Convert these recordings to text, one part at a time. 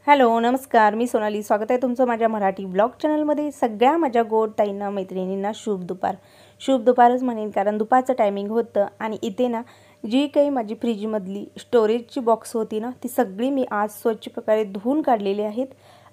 Hello नमस्कार, मी सोनाली. स्वागत आहे तुमचं माझ्या मराठी ब्लॉग चॅनलमध्ये. सगळ्या माझ्या गोड ताईंना मैत्रिणींना शुभ दुपार. शुभ दुपारच म्हणेन, कारण दुपारचं टायमिंग होतं. आणि इथे ना जी काही माझी फ्रीजमधली स्टोरेजची बॉक्स होती ना, ती सगळी मी आज स्वच्छ प्रकारे धुवून काढलेली आहेत.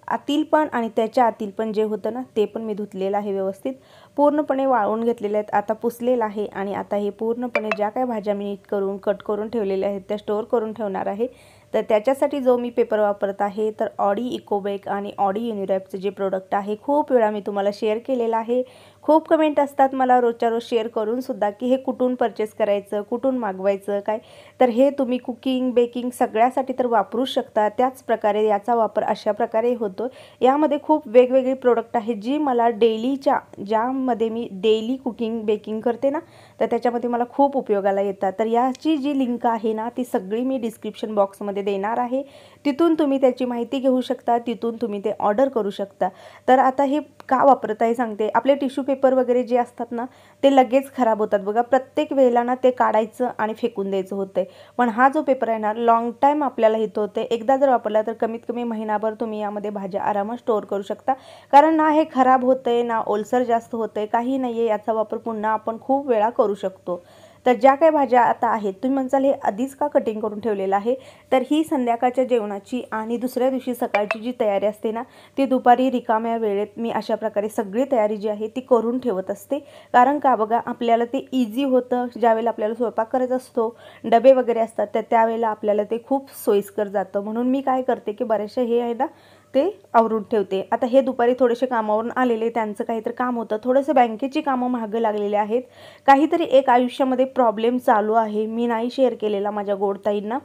आतील पण आणि त्याच्या आतील पण जे होतं ना, ते पण मी धुतलेलं आहे व्यवस्थित. पूर्णपणे वाळवून घेतलेले आहेत, आता पुसलेलं आहे. आणि आता हे पूर्णपणे ज्या काही भाज्या मी नीट करून कट करून ठेवलेल्या आहेत त्या स्टोअर करून ठेवणार आहे. तर त्याच्यासाठी जो मी पेपर वापरत आहे तर ऑडी इकोबॅग आणि ऑडी युनिरॅपचं जे प्रोडक्ट आहे, खूप वेळा मी तुम्हाला शेअर केलेलं आहे. खूप कमेंट असतात मला रोजच्या रोज शेअर करून सुद्धा की हे कुठून परचेस करायचं, कुठून मागवायचं काय. तर हे तुम्ही कुकिंग बेकिंग सगळ्यासाठी तर वापरू शकता. त्याच प्रकारे याचा वापर अशा प्रकारे होतो. यामध्ये खूप वेगवेगळे प्रोडक्ट आहेत जी मला डेलीच्या ज्यामध्ये मी डेली कुकिंग बेकिंग करते ना, तर त्याच्यामध्ये मला खूप उपयोगाला येतात. तर याची जी लिंक आहे ना, ती सगळी मी डिस्क्रिप्शन बॉक्समध्ये देणार आहे. तिथून तुम्ही त्याची माहिती घेऊ शकता, तिथून तुम्ही ते ऑर्डर करू शकता. तर आता हे का वापरत आहे सांगते. आपले टिश्यू पेपर वगैरे जे असतात ना, ते लगेच खराब होतात बघा. प्रत्येक वेळेला ना ते काढायचं आणि फेकून द्यायचं होतं. पण हा जो पेपर आहे ना, लॉंग टाईम आपल्याला हित होते. एकदा जर वापरला तर कमीत कमी महिनाभर तुम्ही यामध्ये भाज्या आरामात स्टोअर करू शकता. कारण ना हे खराब होतंय ना ओलसर जास्त होतंय, काही नाही आहे. याचा वापर पुन्हा आपण खूप वेळा करू शकतो. तर ज्या काही भाज्या आता आहेत, तुम्ही म्हणसाल हे आधीच का कटिंग करून ठेवलेलं आहे, तर ही संध्याकाळच्या जेवणाची आणि दुसऱ्या दिवशी सकाळची जी तयारी असते ना, ती दुपारी रिकाम्या वेळेत मी अशा प्रकारे सगळी तयारी जी आहे ती करून ठेवत असते. कारण का बघा, आपल्याला ते इझी होतं. ज्यावेळेला आपल्याला स्वयंपाक करायचा असतो, डबे वगैरे असतात, तर त्यावेळेला आपल्याला ते खूप सोयीस्कर जातं. म्हणून मी काय करते की बरेचसे हे आहे ना ते आवरून ठेवते. आता हे दुपारी थोडेसे कामावरून आलेले, त्यांचं काहीतरी काम होतं, थोडंसं बँकेची कामं मागं लागलेले आहेत. काहीतरी एक आयुष्यामध्ये प्रॉब्लेम चालू आहे. मी नाही शेअर केलेला माझ्या गोडताईंना.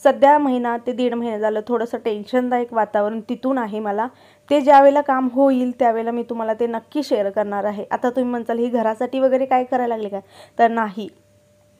सध्या महिना ते 1.5 महिना झालं थोडंसं टेन्शनदायक वातावरण तिथून आहे मला. ते ज्यावेळेला काम होईल त्यावेळेला मी तुम्हाला ते नक्की शेअर करणार आहे. आता तुम्ही म्हणसाल ही घरासाठी वगैरे काय करायला लागले का, तर नाही.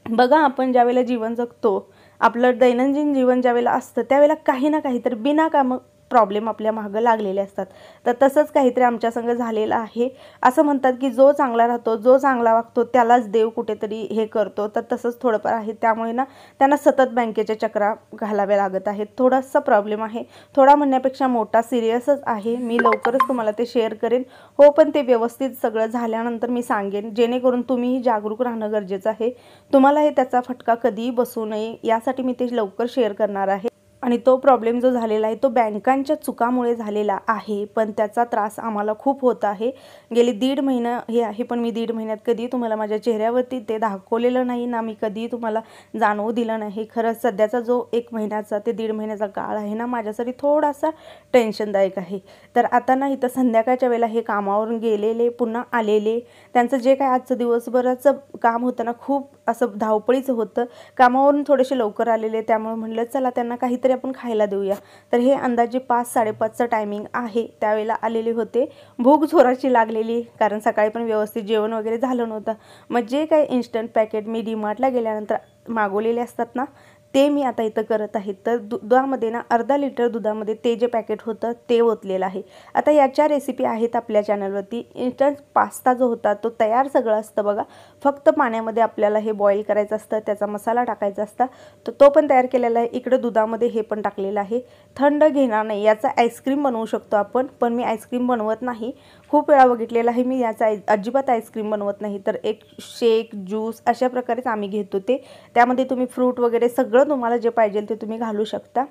बघा, आपण ज्यावेळेला जीवन जगतो, आपलं दैनंदिन जीवन ज्यावेळेला असतं, त्यावेळेला काही ना काहीतरी बिना कामं प्रॉब्लेम आपल्या मागं लागलेले असतात. तर तसंच काहीतरी आमच्या संग झालेलं आहे. असं म्हणतात की जो चांगला राहतो, जो चांगला वागतो त्यालाच देव कुठेतरी हे करतो. तर तसंच थोडंफार आहे. त्यामुळे ना त्यांना सतत बँकेच्या चक्रा घालाव्या लागत आहेत. थोडासा प्रॉब्लेम आहे, थोडा म्हणण्यापेक्षा मोठा सिरियसच आहे. मी लवकरच तुम्हाला ते शेअर करेन. हो, पण ते व्यवस्थित सगळं झाल्यानंतर मी सांगेन, जेणेकरून तुम्हीही जागरूक राहणं गरजेचं आहे. तुम्हाला हे त्याचा फटका कधीही बसू नये यासाठी मी ते लवकर शेअर करणार आहे. आणि तो प्रॉब्लेम जो झालेला आहे तो बँकांच्या चुकामुळे झालेला आहे, पण त्याचा त्रास आम्हाला खूप होत आहे. गेली 1.5 महिना हे आहे, पण मी 1.5 महिन्यात कधी तुम्हाला माझ्या चेहऱ्यावरती ते दाखवलेलं नाही ना, मी कधी तुम्हाला जाणवू दिलं नाही. खरंच सध्याचा जो 1 महिन्याचा ते 1.5 महिन्याचा काळ आहे ना, माझ्यासाठी थोडासा टेन्शनदायक आहे. तर आता ना इथं संध्याकाळच्या वेळेला हे कामावरून गेलेले पुन्हा आलेले, त्यांचं जे काय आजचं दिवसभराचं काम होतं ना, खूप असं धावपळीचं होतं. कामावरून थोडेसे लवकर आलेले, त्यामुळे म्हणलं चला त्यांना काहीतरी आपण खायला देऊया. तर हे अंदाजे 5-5:30चं टायमिंग आहे. त्यावेळेला आलेले होते. भूक जोराची लागलेली, कारण सकाळी पण व्यवस्थित जेवण वगैरे झालं नव्हतं. मग जे काही इन्स्टंट पॅकेट मी डीमार्टला गेल्यानंतर मागवलेले असतात ना, ते मी आता इथं करत आहे. तर दुधामध्ये ना अर्धा लिटर दुधामध्ये ते जे पॅकेट होतं ते ओतलेलं आहे. आता याच्या रेसिपी आहेत आपल्या चॅनलवरती. इन्स्टंट पास्ता जो होता तो तयार सगळं असतं बघा. फक्त पाण्यामध्ये आपल्याला हे बॉईल करायचं असतं, त्याचा मसाला टाकायचा असता. तर तो पण तयार केलेला आहे. इकडे दुधामध्ये हे पण टाकलेलं आहे. थंड घेणार नाही, याचा आईस्क्रीम बनवू शकतो आपण, पण मी आईस्क्रीम बनवत नाही. खूप वेळा बघितलेलं आहे मी, याचा अजिबात आईस्क्रीम बनवत नाही. तर एक शेक ज्यूस अशा प्रकारेच आम्ही घेतो ते. त्यामध्ये तुम्ही फ्रूट वगैरे सगळं तुम्हाला जे पाहिजे ते तुम्ही घालू शकता.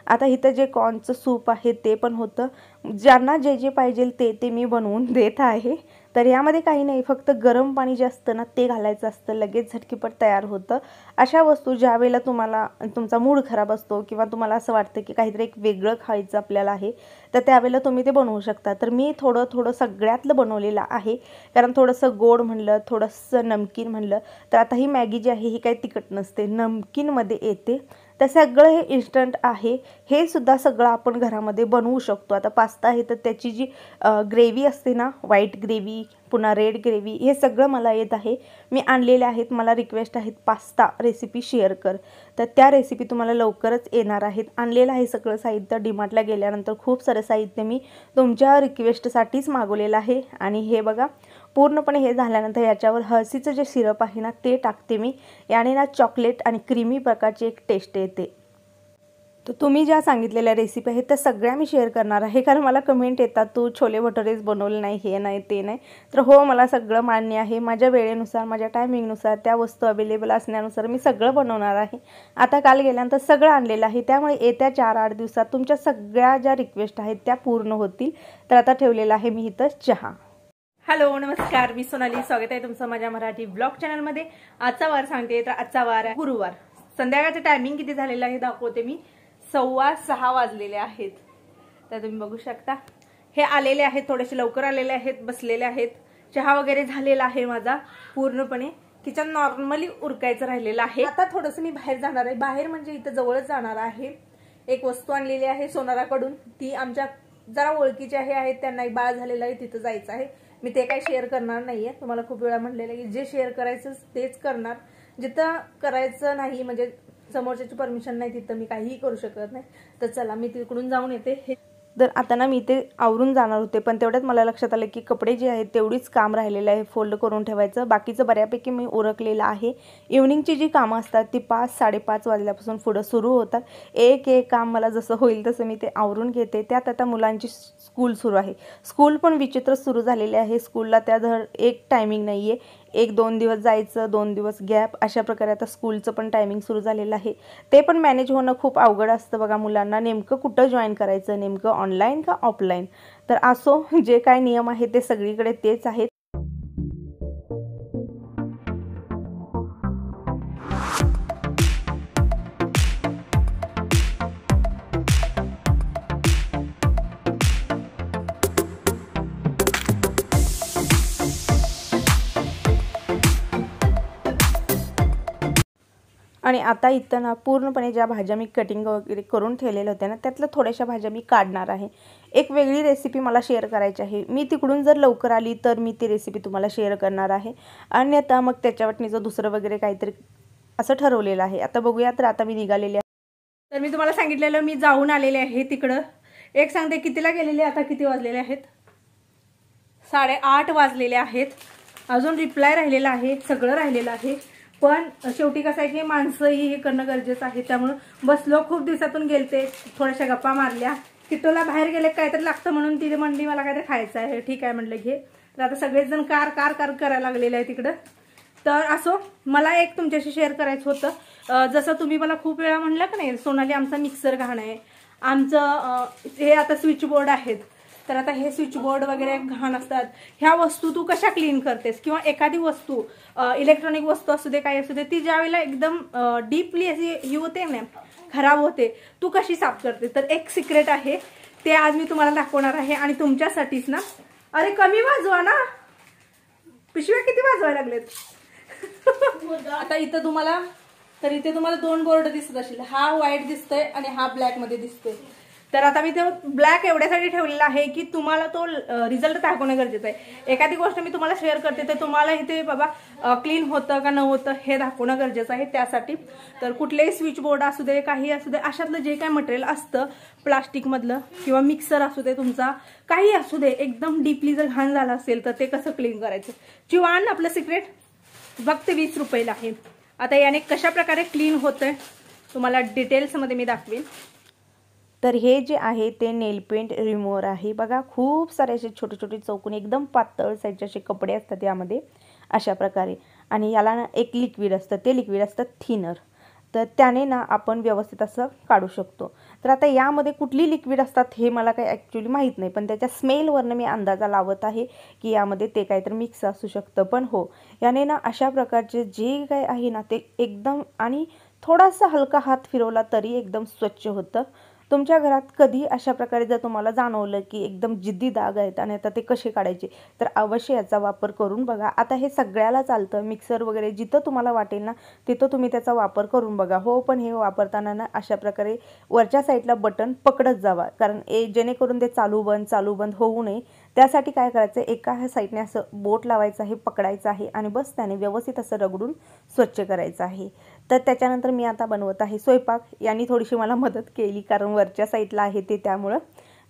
आता इथं जे कॉर्नचं सूप आहे ते पण होतं. ज्यांना जे जे पाहिजे ते ते मी बनवून देत आहे. तर यामध्ये काही नाही, फक्त गरम पाणी जे असतं ना ते घालायचं असतं, लगेच झटकीपट तयार होतं. अशा वस्तू ज्या वेळेला तुम्हाला तुमचा मूड खराब असतो किंवा तुम्हाला असं वाटतं की काहीतरी एक वेगळं खायचं आपल्याला आहे, तर त्यावेळेला तुम्ही ते बनवू शकता. तर मी थोडं थोडं सगळ्यातलं बनवलेलं आहे. कारण थोडंसं गोड म्हणलं, थोडंसं नमकीन म्हणलं, तर आता ही मॅगी जी आहे ही काही तिखट नसते, नमकीनमध्ये येते. तर सगळं हे इन्स्टंट आहे. हे सुद्धा सगळं आपण घरामध्ये बनवू शकतो. आता पास्ता आहे तर त्याची जी ग्रेव्ही असते ना, व्हाईट ग्रेव्ही पुन्हा रेड ग्रेव्ही, हे सगळं मला येत आहे. मी आणलेले आहेत. मला रिक्वेस्ट आहेत पास्ता रेसिपी शेअर कर, तर त्या रेसिपी तुम्हाला लवकरच येणार आहेत. आणलेलं आहे सगळं साहित्य. डीमार्टला गेल्यानंतर खूप सारं साहित्य मी तुमच्या रिक्वेस्टसाठीच मागवलेलं आहे. आणि हे बघा, पूर्णपणे हे झाल्यानंतर याच्यावर हळसीचं जे सिरप आहे ना ते टाकते मी. याने ना चॉकलेट आणि क्रीमी प्रकारची एक टेस्ट येते. तर तुम्ही ज्या सांगितलेल्या रेसिपी आहेत त्या सगळ्या मी शेअर करणार आहे, कारण मला कमेंट येतात तू छोले भटुरेच बनवले नाही, हे नाही ते नाही. तर हो, मला सगळं मान्य आहे. माझ्या वेळेनुसार, माझ्या टायमिंगनुसार, त्या वस्तू अवेलेबल असण्यानुसार मी सगळं बनवणार आहे. आता काल गेल्यानंतर सगळं आणलेलं आहे, त्यामुळे येत्या 4-8 दिवसात तुमच्या सगळ्या ज्या रिक्वेस्ट आहेत त्या पूर्ण होतील. तर आता ठेवलेला आहे मी इथं चहा. हॅलो, नमस्कार, मी सोनाली. स्वागत आहे तुमचं माझ्या मराठी ब्लॉग चॅनलमध्ये. आजचा वार सांगते, तर आजचा वार आहे गुरुवार. संध्याकाळचं टायमिंग किती झालेलं आहे दाखवते मी. 6:15 वाजलेले आहेत. तर तुम्ही बघू शकता, हे आलेले आहेत, थोडेसे लवकर आलेले आहेत, बसलेले आहेत. चहा वगैरे झालेला आहे माझा पूर्णपणे. किचन नॉर्मली उरकायचं राहिलेलं आहे. आता थोडंसं मी बाहेर जाणार आहे. बाहेर म्हणजे इथं जवळच जाणार आहे. एक वस्तू आणलेली आहे सोनाराकडून, ती आमच्या जरा ओळखीची आहे, त्यांना एक बाळ झालेलं आहे, तिथं जायचं आहे. मी ते काही शेअर करणार नाहीये. तुम्हाला खूप वेळा म्हणलेलं की जे शेअर करायचं तेच करणार, जिथं करायचं नाही म्हणजे समोरच्याची परमिशन नाही तिथं मी काहीही करू शकत नाही. तर चला मी तिकडून जाऊन येते. तर आता ना मी ते आवरून जाणार होते, पण तेवढ्यात मला लक्षात आलं की कपडे जे आहेत तेवढीच काम राहिलेलं आहे फोल्ड करून ठेवायचं. बाकीचं बऱ्यापैकी मी उरकलेलं आहे. इव्हनिंगची जी कामं असतात ती 5-5:30 वाजल्यापासून पुढं सुरू होतात. एक काम मला जसं होईल तसं मी ते आवरून घेते. त्यात आता मुलांची स्कूल सुरू आहे. स्कूल पण विचित्र सुरू झालेली आहे. स्कूलला त्या एक टायमिंग नाही आहे. 1-2 दिवस जायचं, 2 दिवस गॅप, अशा प्रकारे आता स्कूलचं पण टायमिंग सुरू झालेलं आहे. ते पण मॅनेज होणं खूप अवघड असतं बघा मुलांना. नेमकं कुठं जॉईन करायचं, नेमकं ऑनलाईन का ऑफलाईन. तर असो, जे काय नियम आहे ते सगळीकडे तेच आहेत. आणि आता इथं ना पूर्णपणे ज्या भाज्या मी कटिंग वगैरे करून ठेवलेल्या होत्या ना, त्यातल्या थोड्याशा भाज्या मी काढणार आहे. एक वेगळी रेसिपी मला शेअर करायची आहे. मी तिकडून जर लवकर आली तर मी ती रेसिपी तुम्हाला शेअर करणार आहे. आणि आता मग त्याच्या वाटणीचं दुसरं वगैरे काहीतरी असं ठरवलेलं आहे. आता बघूया. तर आता मी निघालेली आहे. तर मी तुम्हाला सांगितलेलं मी जाऊन आलेले आहे तिकडं. एक सांगते कितीला गेलेले, आता किती वाजलेले आहेत, 8:30 वाजलेले आहेत. अजून रिप्लाय राहिलेला आहे, सगळं राहिलेलं आहे. पण शेवटी कसं आहे की माणसंही हे करणं गरजेचं आहे. त्यामुळे बसलो, खूप दिवसातून गेलते, थोड्याशा गप्पा मारल्या. किट्टोला बाहेर गेले काहीतरी लागतं म्हणून तिथे म्हणली मला काहीतरी खायचं आहे. ठीक आहे म्हटलं घे. तर आता सगळेच जण कार करायला लागलेले आहे तिकडं. तर असो, मला एक तुमच्याशी शेअर करायचं होतं. जसं तुम्ही मला खूप वेळा म्हणलं का नाही, सोनाली आमचा मिक्सर घाण आहे, आमचं हे आता स्विच बोर्ड आहेत. तर आता हे स्विच बोर्ड वगैरे घाण असतात, ह्या वस्तू तू कशा क्लीन करतेस, किंवा एखादी वस्तू इलेक्ट्रॉनिक वस्तू असू दे, काही असू दे, ती ज्यावेळेला एकदम डीपली अशी ही होते ना, खराब होते, तू कशी साफ करते. तर एक सिक्रेट आहे, ते आज मी तुम्हाला दाखवणार आहे. आणि तुमच्यासाठीच ना. अरे कमी वाजवा ना, पिशव्या किती वाजवायला लागलेत. आता इथं तुम्हाला, तर इथे तुम्हाला 2 बोर्ड दिसत असतील. हा व्हाईट दिसतोय आणि हा ब्लॅक मध्ये दिसतोय. तर आता मी ते ब्लॅक एवढ्यासाठी ठेवलेला आहे की तुम्हाला तो रिझल्ट दाखवणं गरजेचं आहे. एखादी गोष्ट मी तुम्हाला शेअर करते तर तुम्हाला इथे बाबा क्लीन होतं का न होतं हे दाखवणं गरजेचं आहे. त्यासाठी तर कुठलेही स्विच बोर्ड असू दे, काही असू दे, अशातलं जे काय मटेरियल असतं प्लास्टिकमधलं, किंवा मिक्सर असू दे तुमचा, काही असू दे, एकदम डीपली जर घाण झाला असेल तर ते कसं क्लीन करायचं. चिवान आपलं सिक्रेट फक्त 20 रुपयाला आहे. आता याने कशा प्रकारे क्लीन होतंय तुम्हाला डिटेल्समध्ये मी दाखवेन. तर हे जे आहे ते नेल पेंट रिमूव्हर आहे बघा. खूप सारे असे छोटे छोटे चौकोनी एकदम पातळ साईजचे असे कपडे असतात यामध्ये, अशा प्रकारे. आणि याला ना एक लिक्विड असतं, ते लिक्विड असतं थिनर. तर त्याने ना आपण व्यवस्थित असं काढू शकतो. तर आता यामध्ये कुठली लिक्विड असतात हे मला काही ॲक्च्युली माहीत नाही, पण त्याच्या स्मेलवरनं मी अंदाजा लावत आहे की यामध्ये ते काहीतरी मिक्स असू शकतं. पण हो, याने ना अशा प्रकारचे जे काही आहे ना ते एकदम, आणि थोडासा हलका हात फिरवला तरी एकदम स्वच्छ होतं. तुमच्या घरात कधी अशा प्रकारे जर तुम्हाला जाणवलं की एकदम जिद्दी डाग आहेत आणि आता ते कसे काढायचे, तर अवश्य याचा वापर करून बघा. आता हे सगळ्याला चालतं, मिक्सर वगैरे जिथं तुम्हाला वाटेल ना तिथं तुम्ही त्याचा वापर करून बघा. हो, पण हे वापरताना ना अशा प्रकारे वरच्या साईडला बटन पकडत जावा, कारण जेणेकरून ते चालू बंद होऊ नये. त्यासाठी काय करायचं, एका साईडने असं बोट लावायचं आहे, पकडायचं आहे, आणि बस त्याने व्यवस्थित असं रगडून स्वच्छ करायचं आहे. तर त्याच्यानंतर मी आता बनवत आहे स्वयंपाक. यांनी थोडीशी मला मदत केली, कारण वरच्या साईडला आहे ते, त्यामुळं.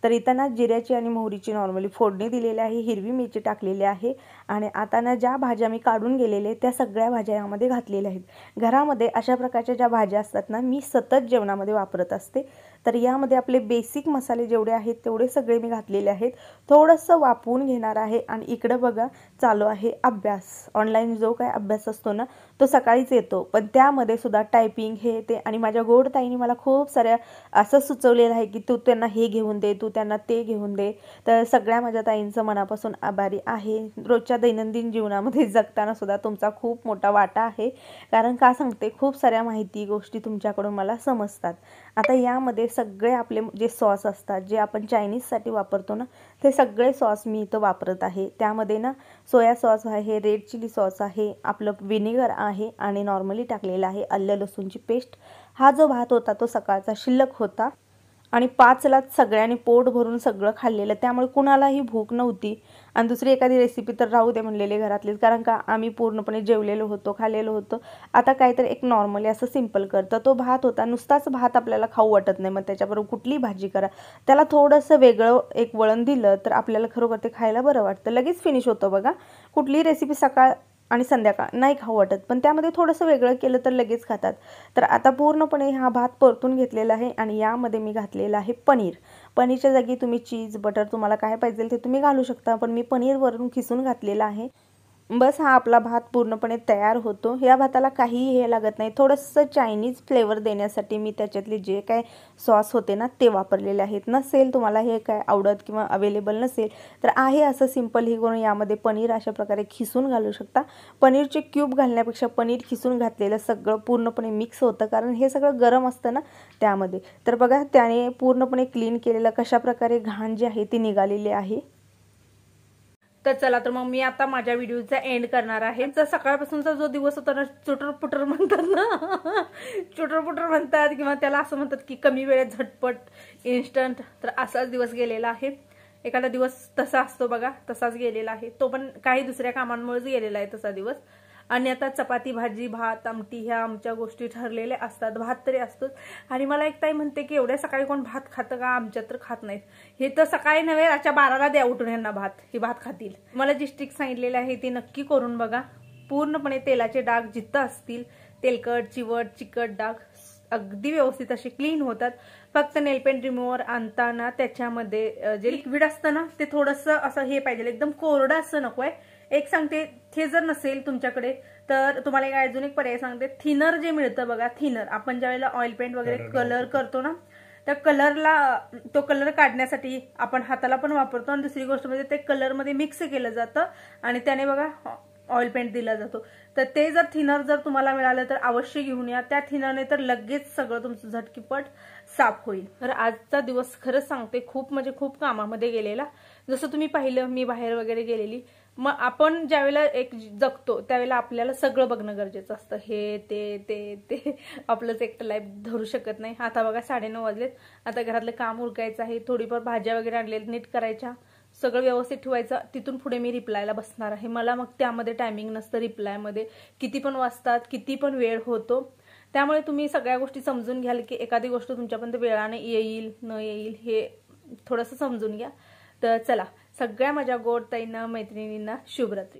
तर इथं ना जिऱ्याची आणि मोहरीची नॉर्मली फोडणी दिलेली आहे, हिरवी मिरची टाकलेली आहे आणि आता ना ज्या भाज्या मी काढून गेलेले त्या सगळ्या भाज्या यामध्ये घातलेल्या आहेत। घरामध्ये अशा प्रकारच्या ज्या भाज्या असतात ना मी सतत जेवणामध्ये वापरत असते। तर यामध्ये आपले बेसिक मसाले जेवढे आहेत तेवढे सगळे मी घातलेले आहेत। थोडंसं वापरून घेणार आहे आणि इकडे बघा चालू आहे अभ्यास। ऑनलाईन जो काय अभ्यास असतो ना तो सकाळीच येतो, पण त्यामध्ये सुद्धा टायपिंग हे ते आणि माझ्या गोड ताईने मला खूप साऱ्या असं सुचवलेलं आहे की तू त्यांना हे घेऊन दे, तू त्यांना ते घेऊन दे। तर सगळ्या माझ्या ताईंचं मनापासून आभारी आहे। रोजच्या दैनंदिन जीवनामध्ये जगताना सुद्धा तुमचा खूप मोठा वाटा आहे, कारण का सांगते खूप साऱ्या माहिती गोष्टी तुमच्याकडून मला समजतात। आता यामध्ये सगळे आपले जे सॉस असतात जे आपण चायनीजसाठी वापरतो ना ते सगळे सॉस मी इथं वापरत आहे। त्यामध्ये ना सोया सॉस आहे, रेड चिली सॉस आहे, आपलं विनेगर आहे आणि नॉर्मली टाकलेलं आहे आलं लसूणची पेस्ट। हा जो भात होता तो सकाळचा शिल्लक होता आणि 5लाच सगळ्यांनी पोट भरून सगळं खाल्लेलं, त्यामुळे कुणालाही भूक नव्हती। आणि दुसरी एखादी रेसिपी तर राहू दे म्हणलेले घरातले, कारण का आम्ही पूर्णपणे जेवलेलो होतो, खाल्लेलो होतो। आता काहीतरी एक नॉर्मली असं सिंपल करतं। तो भात होता, नुसताच भात आपल्याला खाऊ वाटत नाही, मग त्याच्याबरोबर कुठली भाजी करा, त्याला थोडंसं वेगळं एक वळण दिलं तर आपल्याला खरोखर ते खायला बरं वाटतं। लगेच फिनिश होतं बघा। कुठली रेसिपी सकाळ आणि संध्याकाळ नाही खाऊ वाटत, पण त्यामध्ये थोडंसं वेगळं केलं तर लगेच खातात। तर आता पूर्णपणे हा भात परतून घेतलेला आहे आणि यामध्ये मी घातलेलं आहे पनीर। पनीरच्या जागी तुम्ही चीज बटर तुम्हाला काय पाहिजे ते तुम्ही घालू शकता, पण मी पनीर वरून खिसून घातलेला आहे। बस हा आपला भात पूर्णपणे तयार होतो। या भाताला काहीही हे लागत नाही, थोडंसं चायनीज फ्लेवर देण्यासाठी मी त्याच्यातले जे काय सॉस होते ना ते वापरलेले आहेत। नसेल तुम्हाला हे काय आवडत किंवा अवेलेबल नसेल तर आहे असं सिंपल ही करून यामध्ये पनीर अशा प्रकारे खिसून घालू शकता। पनीरचे क्यूब घालण्यापेक्षा पनीर खिसून घातलेलं सगळं पूर्णपणे मिक्स होतं, कारण हे सगळं गरम असतं ना त्यामध्ये। तर बघा त्याने पूर्णपणे क्लीन केलेलं कशा प्रकारे घाण जी आहे ती निघालेली आहे। तर चला, तर मग मी आता माझ्या व्हिडिओचा एंड करणार आहे। तर सकाळपासूनचा जो दिवस होता ना चुटरपुटर म्हणतात ना चुटरपुटर म्हणतात किंवा त्याला असं म्हणतात की कमी वेळेत झटपट इन्स्टंट, तर असाच दिवस गेलेला आहे। एखादा दिवस तसा असतो बघा, तसाच गेलेला आहे। तो पण काही दुसऱ्या कामांमुळेच गेलेला आहे तसा दिवस। आणि आता चपाती भाजी भात आमटी ह्या आमच्या गोष्टी ठरलेल्या असतात, भात तरी असतोच। आणि मला एक ताई म्हणते की एवढ्या सकाळी कोण भात खातं का, आमच्यात तर खात नाहीत। हे तर सकाळी नव्हे, रातच्या 12ला द्या उठून यांना भात, हे भात खातील। मला जी स्टिक सांगितलेली आहे ती नक्की करून बघा। पूर्णपणे तेलाचे डाग जिथं असतील, तेलकट चिवट चिकट डाग अगदी व्यवस्थित असे क्लीन होतात। फक्त नेलपेंट रिमूव्हर आणताना त्याच्यामध्ये जे लिक्विड असतं ना ते थोडंसं असं हे पाहिजे, एकदम कोरडं असं नकोय। एक सांगते, ते जर नसेल तुमच्याकडे तर तुम्हाला एक अजून एक पर्याय सांगते, थिनर जे मिळतं बघा, थिनर आपण ज्यावेळेला ऑइल पेंट वगैरे कलर करतो ना त्या कलरला, तो कलर काढण्यासाठी आपण हाताला पण वापरतो आणि दुसरी गोष्ट म्हणजे ते कलर मध्ये मिक्स केलं जातं आणि त्याने बघा ऑइल पेंट दिला जातो। तर ते जर थिनर जर तुम्हाला मिळालं तर अवश्य घेऊन या। त्या थिनरने तर लगेच सगळं तुमचं झटकीपट साफ होईल। तर आजचा दिवस खरंच सांगते खूप म्हणजे खूप कामामध्ये गेलेला। जसं तुम्ही पाहिलं मी बाहेर वगैरे गेलेली, मग आपण ज्यावेळेला एक जगतो त्यावेळेला आपल्याला सगळं बघणं गरजेचं असतं। हे ते ते ते आपलंच एकटं लाईफ धरू शकत नाही। आता बघा 9:30 वाजलेत, आता घरातलं काम उरकायचं आहे, थोडीफार भाज्या वगैरे आणलेल्या नीट करायच्या, सगळं व्यवस्थित ठेवायचं। तिथून पुढे मी रिप्लायला बसणार आहे। मला मग त्यामध्ये टायमिंग नसतं, रिप्लायमध्ये किती पण वाजतात, किती पण वेळ होतो। त्यामुळे तुम्ही सगळ्या गोष्टी समजून घ्याल की एखादी गोष्ट तुमच्यापर्यंत वेळाने येईल न येईल हे थोडंसं समजून घ्या। तर चला, सगळ्या माझ्या गोड ताईंना मैत्रिणींना शुभरात्री।